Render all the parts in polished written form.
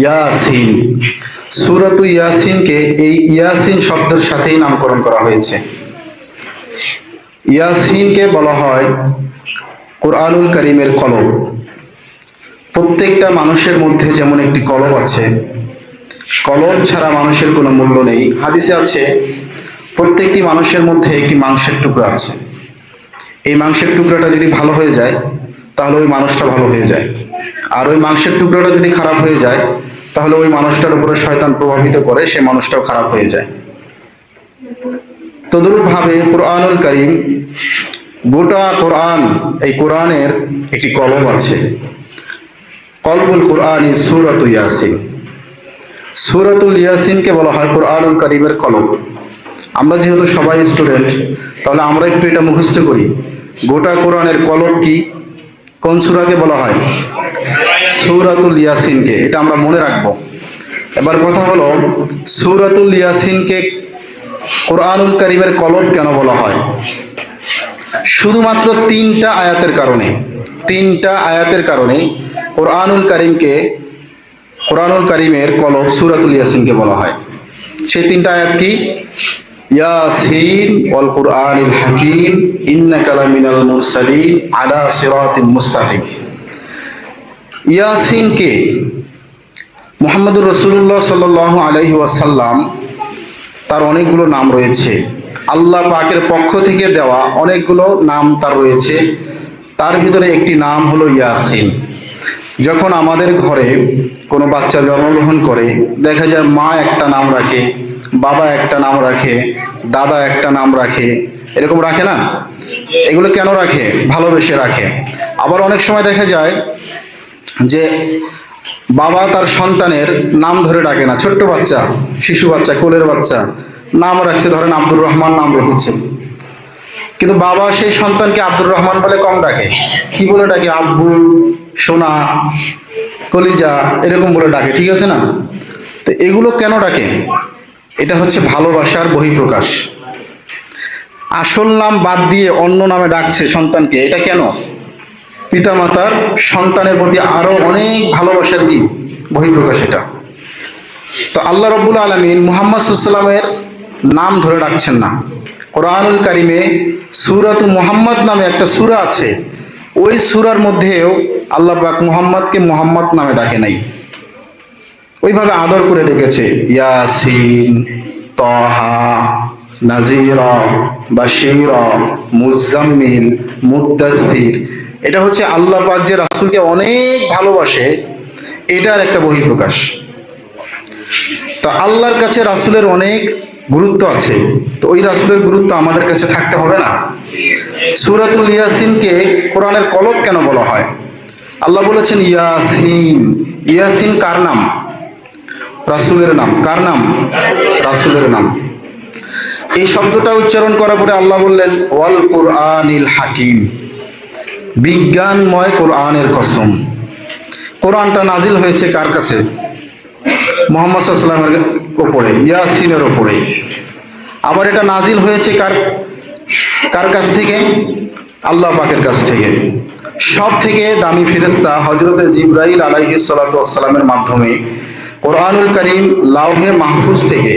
ইয়াসিন। সূরাতু ইয়াসিনকে এই ইয়াসিন শব্দের সাথেই নামকরণ করা হয়েছে। ইয়াসিনকে বলা হয় কোরআনুল কারীমের কলব। প্রত্যেকটা মানুষের মধ্যে যেমন একটি কলব আছে, কলব ছাড়া মানুষের কোনো মূল্য নেই। হাদিসে আছে প্রত্যেকটি মানুষের মধ্যে একটি মাংসের টুকরা আছে। এই মাংসের টুকরাটা যদি ভালো হয়ে যায় তাহলে ওই মানুষটা ভালো হয়ে যায়, আর ওই মাংসের টুকরাটা যদি খারাপ হয়ে যায় তাহলে ওই মানুষটার উপরে শয়তান প্রভাবিত করে, সে মানুষটাও খারাপ হয়ে যায়। তদ্রূপভাবে কোরআনুল কারীম, গোটা কোরআন, এই কোরআনের একটি কলব আছে। কলবুল কোরআনি সূরাতু ইয়াসিন। সূরাতুল ইয়াসিনকে বলা হয় কোরআনুল কারীমের কলব। আমরা যেহেতু সবাই স্টুডেন্ট, তাহলে আমরা একটু এটা মুখস্থ করি। গোটা কোরআনের কলব কি? কোন সূরাকে বলা হয়? সূরাতুল ইয়াসিনকে। এটা আমরা মনে রাখবো। এবার কথা হলো, সূরাতুল ইয়াসিনকে কোরআনুল কারীমের কলব কেন বলা হয়? শুধুমাত্র তিনটা আয়াতের কারণে কোরআনুল কারীমের কলব সূরাতুল ইয়াসিনকে বলা হয়। সেই তিনটা আয়াত কি? ইয়াসিন ওয়াল কুরআনিল হাকীম ইন্নাকা লামিনাল মুরসালিন আলা সিরাতিম মুস্তাকিম। ইয়াসিনকে মুহাম্মদুর রাসূলুল্লাহ সাল্লাল্লাহু আলাইহি ওয়াসাল্লাম, তার অনেকগুলো নাম রয়েছে। আল্লাহ পাকের পক্ষ থেকে দেওয়া অনেকগুলো নাম তার রয়েছে। তার ভিতরে একটি নাম হলো ইয়াসিন। যখন আমাদের ঘরে কোনো বাচ্চা জন্মগ্রহণ করে, দেখা যায় মা একটা নাম রাখে, বাবা একটা নাম রাখে, দাদা একটা নাম রাখে, এরকম রাখে না? এগুলো কেন রাখে? ভালোবেসে রাখে। আবার অনেক সময় দেখা যায় যে বাবা তার সন্তানের নাম ধরে ডাকে না। ছোট্ট বাচ্চা, শিশু বাচ্চা, কোলের বাচ্চা, নাম রাখছে, ধরেন আব্দুর রহমান নাম রেখেছে, কিন্তু বাবা সেই সন্তানকে আব্দুর রহমান বলে কম ডাকে। কি বলে ডাকে? আব্বু, সোনা, কলিজা, এরকম বলে ডাকে। ঠিক আছে না? তো এগুলো কেন ডাকে? এটা হচ্ছে ভালোবাসার বহিঃপ্রকাশ। আসল নাম বাদ দিয়ে অন্য নামে ডাকছে সন্তানকে, এটা কেন? পিতামাতার সন্তানের প্রতি আরো অনেক ভালোবাসার কি বহিঃপ্রকাশ এটা। তো আল্লাহ রাব্বুল আলামিন মুহাম্মদ সাল্লাল্লাহু আলাইহি ওয়াসাল্লামের নাম ধরে ডাকছেন না। কোরআনুল কারীমে সূরাতু মুহাম্মদ নামে একটা সূরা আছে। ওই সূরার মধ্যেও আল্লাহ পাক মুহাম্মদকে মুহাম্মদ নামে ডাকে নাই, ওইভাবে আদর করে ডেকেছে। ইয়াসিন, তাহা, নাজিরা, বাশীরা, মুজাম্মিল, মুদ্দাসসির। এটা হচ্ছে আল্লাহ পাক যে রাসূলকে অনেক ভালোবাসে, এটার একটা বহিঃপ্রকাশ। তো আল্লাহর কাছে রাসূলের অনেক গুরুত্ব আছে, তো ওই রাসূলের গুরুত্ব আমাদের কাছে থাকতে হবে না? সূরাতুল ইয়াসিনকে কোরআনের কলব কেন বলা হয়? আল্লাহ বলেছেন ইয়াসিন। ইয়াসিন কার নাম? রাসূলের নাম। কার নাম? রাসূলের নাম। এই শব্দটা উচ্চারণ করার পরে আল্লাহ বললেন ওয়াল কুরআনিল হাকীম, বিজ্ঞানময় কোরআনের কসম। কোরআনটা নাজিল হয়েছে কার কাছে? মুহাম্মদ সাল্লাল্লাহু আলাইহি ওয়াসাল্লামের উপরে, ইয়াসিনের উপরে। আবার এটা নাজিল হয়েছে কার কাছ থেকে? আল্লাহ পাকের কাছ থেকে। সব থেকে দামি ফেরেশতা হযরতে জিবরাইল আলাইহিস সালাতু ওয়াস সালামের মাধ্যমে কোরআনুল কারীম লাওহে মাহফুজ থেকে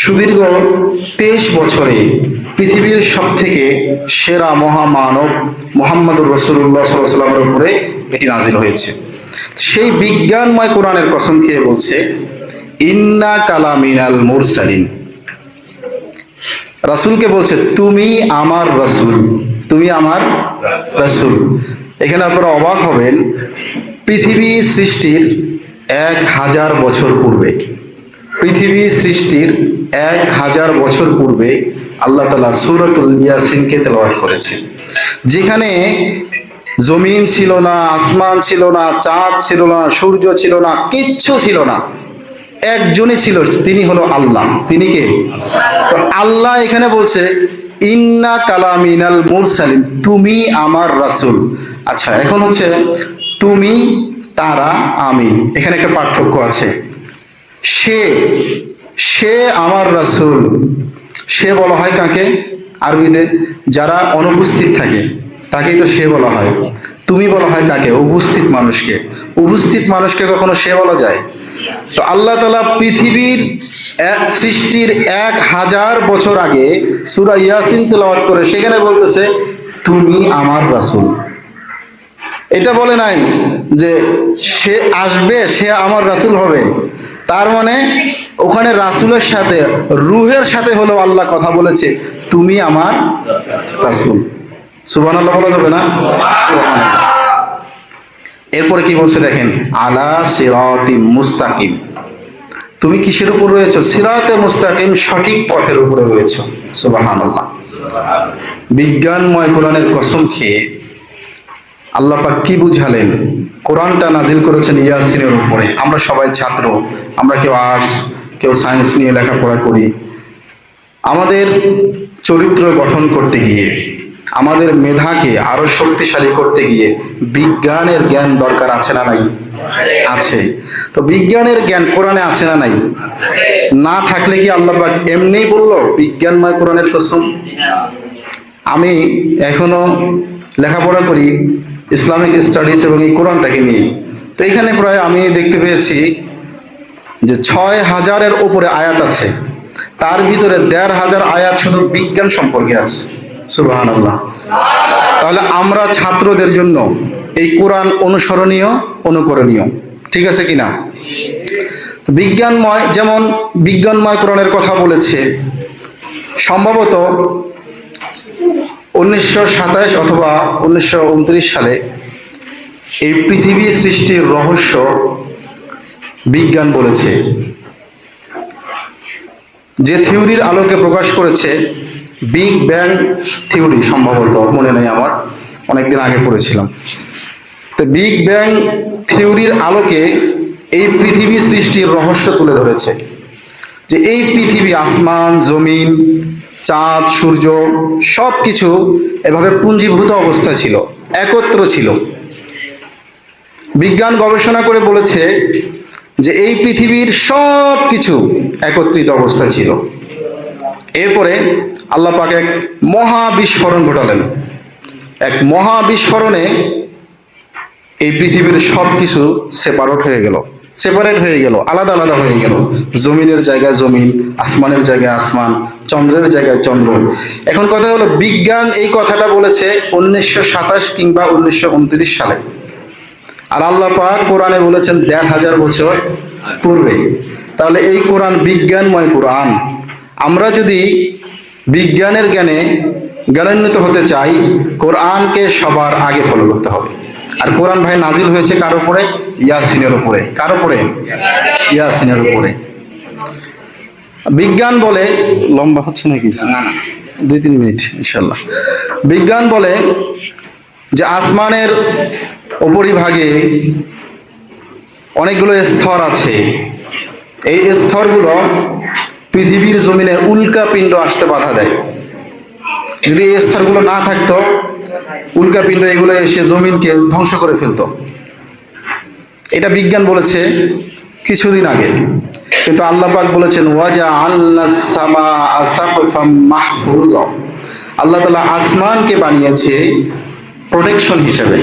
সুদীর্ঘ 23 বছরে পৃথিবীর সবথেকে সেরা মহামানব মুহাম্মদুর রাসূলুল্লাহ সাল্লাল্লাহু আলাইহি ওয়াসাল্লামের উপরে এটি নাজিল হয়েছে। সেই বিজ্ঞানময় কোরআনের কসম খেয়ে বলছে ইন্না কালামিনাল মুরসালিন। রাসূলকে বলছে তুমি আমার রাসূল, তুমি আমার রাসূল। এখানে আপনারা অবাক হবেন, পৃথিবী সৃষ্টির 1000 বছর পূর্বে, পৃথিবী সৃষ্টির 1000 বছর পূর্বে আল্লাহ তাআলা সূরাতুল ইয়াসিনকে তেলাওয়াত করেছে। যেখানে জমিন ছিল না, আসমান ছিল না, চাঁদ ছিল না, সূর্য ছিল না, কিচ্ছু ছিল না, একজনই ছিল, তিনি হলো আল্লাহ। তিনি কে? তো আল্লাহ এখানে বলছে ইন্না কালামিনাল মুরসালিন, তুমি আমার রাসূল। আচ্ছা, এখন হচ্ছে তুমি, তারা, আমি, এখানে একটা পার্থক্য আছে। সে আমার রাসূল, সে বলা হয় কাকে? আরবিতে যারা অনুপস্থিত থাকে তাকেই তো সে বলা হয়। তুমি বলা হয় কাকে? উপস্থিত মানুষকে। উপস্থিত মানুষকে কখনো সে বলা যায়? তো আল্লাহ তাআলা পৃথিবীর সৃষ্টির 1000 বছর আগে সূরা ইয়াসিন তেলাওয়াত করে সেখানে বলতেছে তুমি আমার রাসূল। এটা বলে নাই যে সে আসবে, সে আমার রাসূল হবে। তার মানে ওখানে রাসূলের সাথে, রূহের সাথে হলো আল্লাহ কথা বলেছে তুমি আমার রাসূল। সুবহানাল্লাহ বলা যাবে না? সুবহানাল্লাহ। এরপরে কি বলছে দেখেন, আলা সিরাতিম মুস্তাকিম। তুমি কিসের উপর রয়েছো? সিরাতে মুস্তাকিম, সঠিক পথের উপরে রয়েছো। সুবহানাল্লাহ। বিজ্ঞানময় কোরআনের কসম খেয়ে আল্লাহ পাক কি বুঝালেন? কোরআনটা নাজিল করেছেন ইয়াসিনের উপরে। আমরা সবাই ছাত্র, আমরা কেউ আর্টস, কেউ সায়েন্স নিয়ে লেখাপড়া করি। আমাদের চরিত্র গঠন করতে গিয়ে, আমাদের মেধাকে আরো শক্তিশালী করতে গিয়ে বিজ্ঞানের জ্ঞান দরকার আছে না নাই? আছে। তো বিজ্ঞানের জ্ঞান কোরআনে আছে না নাই? না থাকলে কি আল্লাহ পাক এমনিই বললো বিজ্ঞানময় কোরআনের কসম? আমি এখনো লেখাপড়া করি ইসলামিক স্টাডিজ এবং এই কোরআনটাকে নিয়ে। তো এখানে প্রায় আমি দেখতে পেয়েছি যে 6000-এর উপরে আয়াত আছে, তার ভিতরে 1500 আয়াত শুধু বিজ্ঞান সম্পর্কে আছে। সুবহানাল্লাহ। তাহলে আমরা ছাত্রদের জন্য এই কোরআন অনুসরণীয়, অনুকরণীয়, ঠিক আছে কিনা? বিজ্ঞানময়, যেমন বিজ্ঞানময় কোরআনের কথা বলেছে সম্ভবত 1927 অথবা 1929 সালে এই পৃথিবী সৃষ্টির রহস্য বিজ্ঞান বলেছে। যে থিওরির আলোকে প্রকাশ করেছে বিগ ব্যাং থিওরি, সম্ভবত মনে নেই আমার, অনেকদিন আগে পড়েছিলাম। তো বিগ ব্যাং থিওরির আলোকে এই পৃথিবী সৃষ্টির রহস্য তুলে ধরেছে যে এই পৃথিবী, আসমান, জমিন, চাঁদ, সূর্য সব কিছু এভাবে পুঞ্জীভূত অবস্থা ছিল, একত্র ছিল। বিজ্ঞান গবেষণা করে বলেছে যে এই পৃথিবীর সব কিছু একত্রিত অবস্থা ছিল। এরপরে আল্লাহ পাক এক মহা বিস্ফোরণ ঘটালেন। এক মহা বিস্ফোরণে এই পৃথিবীর সব কিছু সেপারেট হয়ে গেল, আলাদা আলাদা হয়ে গেল। জমিনের জায়গায় জমিন, আসমানের জায়গায় আসমান, চন্দ্রের জায়গায় চন্দ্র। এখন কথা হলো, বিজ্ঞান এই কথাটা বলেছে 1927 কিংবা 1929 সালে, আর আল্লাহ পাক কোরআনে বলেছেন 1500 বছর পূর্বে। তাহলে এই কোরআন বিজ্ঞানময় কোরআন। আমরা যদি বিজ্ঞানের জ্ঞানে জ্ঞানান্বিত হতে চাই, কোরআনকে সবার আগে ফলো করতে হবে। আর কোরআন ভাই নাজিল হয়েছে কার উপরে? ইয়াসিনের উপরে। কার উপরে? ইয়াসিনের উপরে। বিজ্ঞান বলে, লম্বা হচ্ছে নাকি? না, 2-3 মিনিট ইনশাল্লাহ। বিজ্ঞান বলে যে আসমানের উপরিভাগে অনেকগুলো স্তর আছে। এই স্তরগুলো পৃথিবীর জমিনে উল্কাপিণ্ড আসতে বাধা দেয়। যদি এই স্তরগুলো না থাকতো, উল্কাপিণ্ড এগুলো এসে জমিনকে ধ্বংস করে ফেলতো। এটা বিজ্ঞান বলেছে কিছুদিন আগে। কিন্তু আল্লাহ পাক বলেছেন ওয়াজআলনাস সামাআ সাকফাম মাহফুজা। আল্লাহ তাআলা আসমানকে বানিয়েছে প্রোটেকশন হিসেবে,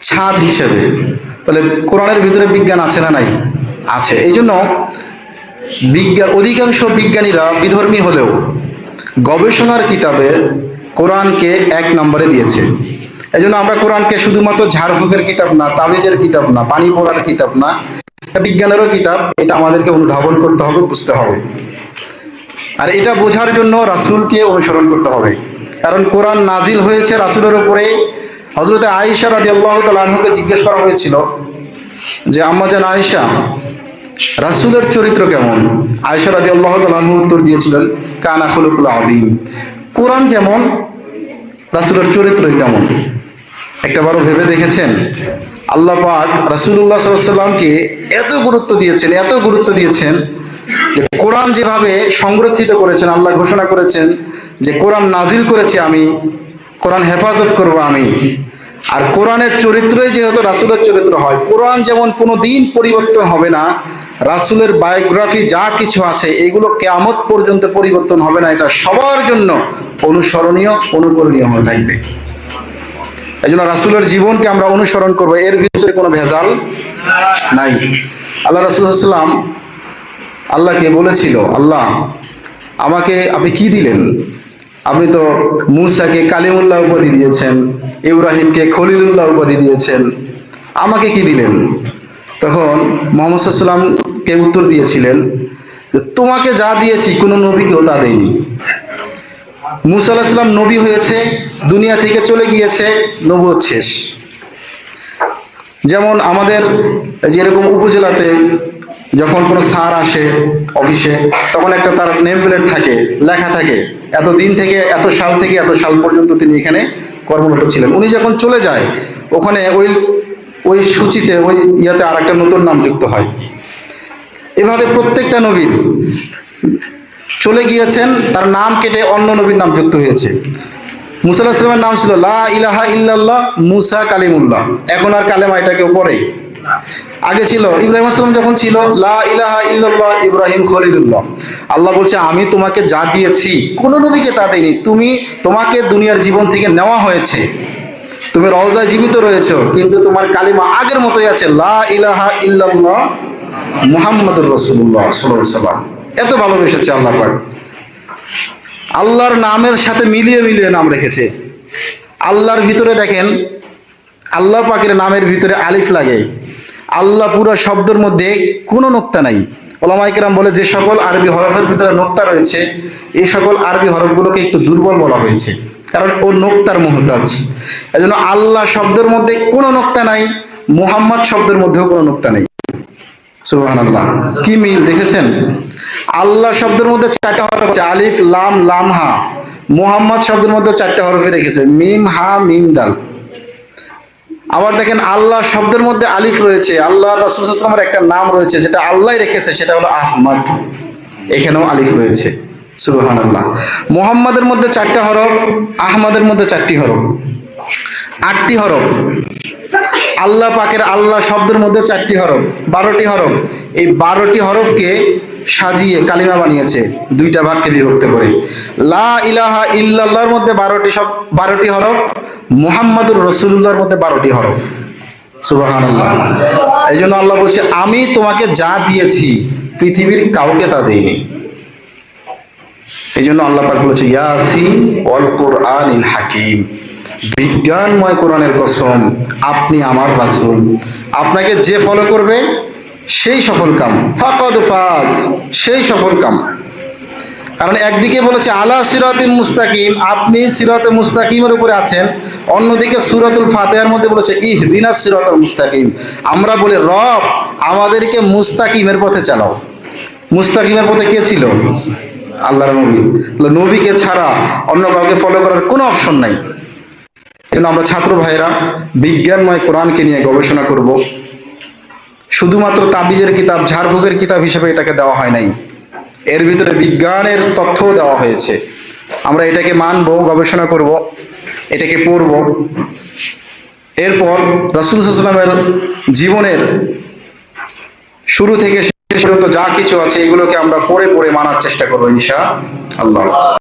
ছাদ হিসেবে। তাহলে কোরআনের ভিতরে বিজ্ঞান আছে না নাই? আছে। এই জন্য অধিকাংশ বিজ্ঞানীরা বিধর্মী হলেও গবেষণার কিতাবে কোরআনকে 1 নম্বরে দিয়েছে। এই জন্য আমরা কোরআনকে শুধুমাত্র ঝাড়ফুঁকের কিতাব না, তাবিজের কিতাব না, পানি পড়ার কিতাব না, এটা বিজ্ঞানেরও কিতাব। এটা আমাদেরকে অনুধাবন করতে হবে, বুঝতে হবে। আর এটা বোঝার জন্য রাসূলকে অনুসরণ করতে হবে। কারণ কোরআন নাজিল হয়েছে রাসূলের উপরে। হযরতে আয়েশা রাদিয়াল্লাহু তাআলা আনহাকে জিজ্ঞেস করা হয়েছিল যে আম্মাজান আয়েশা, রাসূলের চরিত্র কেমন? আয়েশা রাদিয়াল্লাহু তাআলা আনহা উত্তর দিয়েছিলেন কানা খুলুকুল আযীম। কোরআন যেমন, রাসূলের চরিত্রই তেমন। একটাবারও ভেবে দেখেছেন আল্লাহ পাক রাসূলুল্লাহ সাল্লাল্লাহু আলাইহি ওয়াসাল্লামকে এত গুরুত্ব দিয়েছেন যে কোরআন যেভাবে সংরক্ষিত করেছেন, আল্লাহ ঘোষণা করেছেন যে কোরআন নাজিল করেছি আমি, কোরআন হেফাজত করব আমি। আর কোরআনের চরিত্রই যেহেতু রাসূলের চরিত্র হয়, কোরআন যেমন কোনো দিন পরিবর্তন হবে না, রাসূলের বায়োগ্রাফি যা কিছু আছে এগুলো কিয়ামত পর্যন্ত পরিবর্তন হবে না। এটা সবার জন্য অনুসরণীয়, অনুকরণীয় হয়ে থাকবে। এই জন্য রাসূলের জীবনকে আমরা অনুসরণ করব, এর ভিতরে কোনো ভেজাল নাই। আল্লাহ রাসূল সাল্লাল্লাহু আলাইহি ওয়াসাল্লাম আল্লাহকে বলেছিল, আল্লাহ আমাকে আপনি কি দিলেন? আপনি তো মূসাকে কালিমুল্লাহ উপাধি দিয়েছেন, ইব্রাহিমকে খলিলুল্লাহ উপাধি দিয়েছেন, আমাকে কি দিলেন? তখন মুহাম্মদ সাল্লাল্লাহু আলাইহি ওয়াসাল্লামকে উত্তর দিয়েছিলেন, তোমাকে যা দিয়েছি কোনো নবীকেও তা দেয়নি। মূসা আলাইহিস সালাম নবী হয়েছে, দুনিয়া থেকে চলে গিয়েছে, নবুয়ত শেষ। যেমন আমাদের যেরকম উপজেলাতে যখন কোনো স্যার আসে অফিসে, তখন একটা তার নেম প্লেট থাকে, লেখা থাকে এত দিন থেকে এত সাল থেকে এত সাল পর্যন্ত তিনি এখানে কর্মরত ছিলেন। উনি যখন চলে যায়, ওখানে ওই সূচিতে ওই ইয়াতে আর একটা নতুন নাম যুক্ত হয়। এভাবে প্রত্যেকটা নবীর চলে গিয়েছেন, তার নাম কেটে অন্য নবীর নাম যুক্ত হয়েছে। মুসা আলাইহিস সালামের নাম ছিল লা ইলাহা ইল্লাল্লাহ মুসা কালিমুল্লাহ, এখন আর কালেমা এটা কেউ পড়ে? আগে ছিল ইব্রাহিম আলাইহিস সালাম যখন ছিল লা ইলাহা ইল্লাল্লাহ ইব্রাহিম খলিলুল্লাহ। আল্লাহ বলছে আমি তোমাকে যা দিয়েছি কোনো নবীকে তা দেইনি। তোমাকে দুনিয়ার জীবন থেকে নেওয়া হয়েছে, তুমি রওজায় জীবিত রয়েছো, কিন্তু তোমার কালিমা আগের মতোই আছে, লা ইলাহা ইল্লাল্লাহ মুহাম্মাদুর রাসূলুল্লাহ সাল্লাল্লাহু আলাইহি ওয়াসাল্লাম। এত ভালোবেসেছে আল্লাহ পাক, আল্লাহর নামের সাথে মিলিয়ে মিলিয়ে নাম রেখেছে। আল্লাহর ভিতরে দেখেন, আল্লাহ পাকের নামের ভিতরে আলিফ লাগে, আল্লাহ পুরো শব্দের মধ্যে কোনো নোক্তা নাই। ওলামায়ে কেরাম বলে যে সকল আরবি হরফের ভিতরে নোক্তা রয়েছে, এই সকল আরবি হরফগুলোকে একটু দুর্বল বলা হয়েছে, কারণ ও নোক্তার মুহতাজ। এজন্য আল্লাহ শব্দের মধ্যে কোনো নোক্তা নাই, মুহাম্মদ শব্দের মধ্যেও কোনো নোক্তা নেই। সুবহানাল্লাহ, কি মিল দেখেছেন? আল্লাহ শব্দের মধ্যে 4টা হরফ আছে, আলিফ লাম লাম হা। মুহাম্মদ শব্দের মধ্যে 4টা হরফে রেখেছে, মিম হা মিম দাল। আবার দেখেন আল্লাহ শব্দের মধ্যে আলিফ রয়েছে, আল্লাহ রাসূল সাল্লাল্লাহু আলাইহি ওয়াসাল্লামের একটা নাম রয়েছে যেটা আল্লাহই রেখেছে, সেটা হলো আহমদ, এখানেও আলিফ রয়েছে। সুবহানাল্লাহ। মুহাম্মাদের মধ্যে 4টা হরফ, আহমদের মধ্যে 4টি হরফ, 8টি হরফ। আল্লাহ পাকের আল্লাহ শব্দের মধ্যে 4টি হরফ, 12টি হরফ। এই 12টি হরফকে সাজিয়ে কালিমা বানিয়েছে, 2টা ভাগকে বিভক্ত করে। লা ইলাহা ইল্লাল্লাহর মধ্যে 12টি হরফ, মুহাম্মাদুর রাসূলুল্লাহর মধ্যে 12টি হরফ। সুবহানাল্লাহ। এই জন্য আল্লাহ বলছে আমি তোমাকে যা দিয়েছি পৃথিবীর কাউকে তা দেইনি। এই জন্য আল্লাহ পাক বলেছে ইয়াসিন ওয়াল কুরআনিল হাকিম, বিজ্ঞানময় কোরআনের কসম, আপনি আমার রাসূল, আপনাকে যে ফলো করবে সেই সফল কাম, ফাকাদ ফাজ, সেই সফল কাম। কারণ একদিকে বলেছে আলা সিরাতিম মুস্তাকিম, আপনি সিরাতে মুস্তাকিমের উপরে আছেন, অন্যদিকে সূরাতুল ফাতিহার মধ্যে বলেছে ইহদিনাস সিরাতাল মুস্তাকিম, আমরা বলি রব আমাদেরকে মুস্তাকিমের পথে চালাও। মুস্তাকিমের পথে কে ছিল? আল্লাহর নবী। নবীকে ছাড়া অন্য কাউকে ফলো করার কোনো অপশন নাই। এজন্য আমরা ছাত্র ভাইরা বিজ্ঞানময় কোরআনকে নিয়ে গবেষণা করব। শুধুমাত্র তাবিজের কিতাব, ঝাড়ফুঁকের কিতাব হিসেবে এটাকে দেওয়া হয় নাই, এর ভিতরে বিজ্ঞানের তথ্যও দেওয়া হয়েছে। আমরা এটাকে মানব, গবেষণা করব, এটাকে পড়ব। এরপর রাসূল সাল্লাল্লাহু আলাইহি ওয়াসাল্লামের জীবনের শুরু থেকে শেষ পর্যন্ত যা কিছু আছে এগুলোকে আমরা পড়ে পড়ে মানার চেষ্টা করবো ইনশাআল্লাহ।